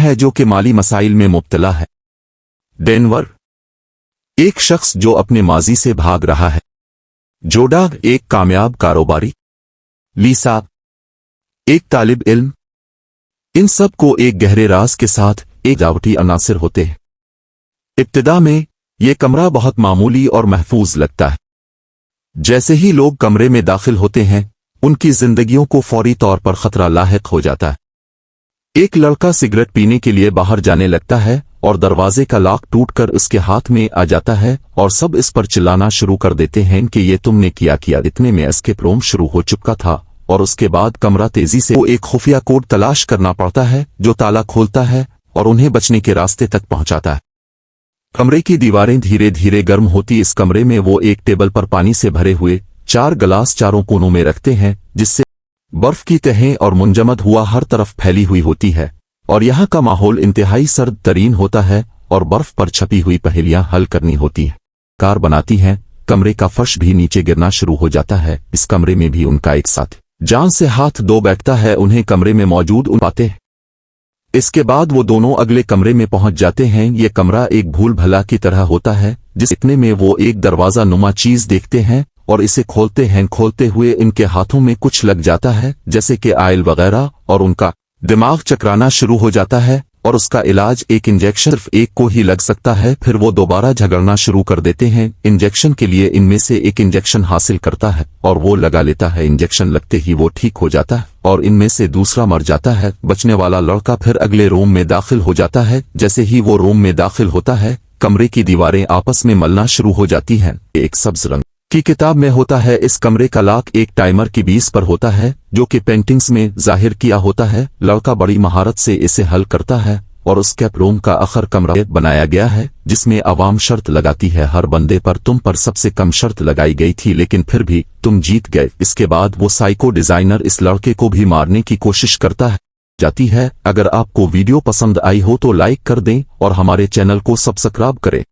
ہے जो कि माली मसाइल में मुब्तला है। डेनवर, एक शख्स जो अपने माजी से भाग रहा है। जोडा, एक कामयाब कारोबारी। लीसा, एक तालिब इल्म। इन सब को एक गहरे राज के साथ एक जावटी अनासिर होते हैं। इब्तिदा में ये कमरा बहुत मामूली और महफूज लगता है। जैसे ही लोग कमरे में दाखिल होते हैं उनकी जिंदगियों को फौरी तौर पर खतरा लाहिक हो जाता है। एक लड़का सिगरेट पीने के लिए बाहर जाने लगता है और दरवाजे का लॉक टूटकर उसके हाथ में आ जाता है और सब इस पर चिल्लाना शुरू कर देते हैं कि ये तुमने किया। इतने में एस्केप रूम शुरू हो चुका था और उसके बाद कमरा तेजी से वो एक खुफिया कोड तलाश करना पड़ता है जो ताला खोलता है और उन्हें बचने के रास्ते तक पहुंचाता है। कमरे की दीवारें धीरे धीरे गर्म होती। इस कमरे में वो एक टेबल पर पानी से भरे हुए 4 गिलास चारों कोनों में रखते हैं जिससे बर्फ की तहें और मुंजमद हुआ हर तरफ फैली हुई होती है और यहाँ का माहौल इंतहाई सर्द तरीन होता है और बर्फ पर छपी हुई पहेलियां हल करनी होती हैं। कार बनाती हैं। कमरे का फर्श भी नीचे गिरना शुरू हो जाता है। इस कमरे में भी उनका एक साथ जान से हाथ धो बैठता है। उन्हें कमरे में मौजूद पाते हैं। इसके बाद वो दोनों अगले कमरे में पहुंच जाते हैं। ये कमरा एक भूल भला की तरह होता है जिस इतने में वो एक दरवाजा नुमा चीज देखते हैं और इसे खोलते हैं। खोलते हुए इनके हाथों में कुछ लग जाता है जैसे कि आयल वगैरह और उनका दिमाग चकराना शुरू हो जाता है और उसका इलाज एक इंजेक्शन सिर्फ एक को ही लग सकता है। फिर वो दोबारा झगड़ना शुरू कर देते हैं। इंजेक्शन के लिए इनमें से एक इंजेक्शन हासिल करता है और वो लगा लेता है। इंजेक्शन लगते ही वो ठीक हो जाता है और इनमें से दूसरा मर जाता है। बचने वाला लड़का फिर अगले रूम में दाखिल हो जाता है। जैसे ही वो रूम में दाखिल होता है कमरे की दीवारें आपस में मलना शुरू हो जाती हैं। एक सब्ज रंग की किताब में होता है। इस कमरे का लॉक एक टाइमर की 20 पर होता है जो कि पेंटिंग्स में जाहिर किया होता है। लड़का बड़ी महारत से इसे हल करता है और उस कैप रूम का आखिर कमरा बनाया गया है जिसमें आवाम शर्त लगाती है हर बंदे पर। तुम पर सबसे कम शर्त लगाई गई थी लेकिन फिर भी तुम जीत गए। इसके बाद वो साइको डिजाइनर इस लड़के को भी मारने की कोशिश करता है जाती है। अगर आपको वीडियो पसंद आई हो तो लाइक कर दें और हमारे चैनल को सब्सक्राइब करें।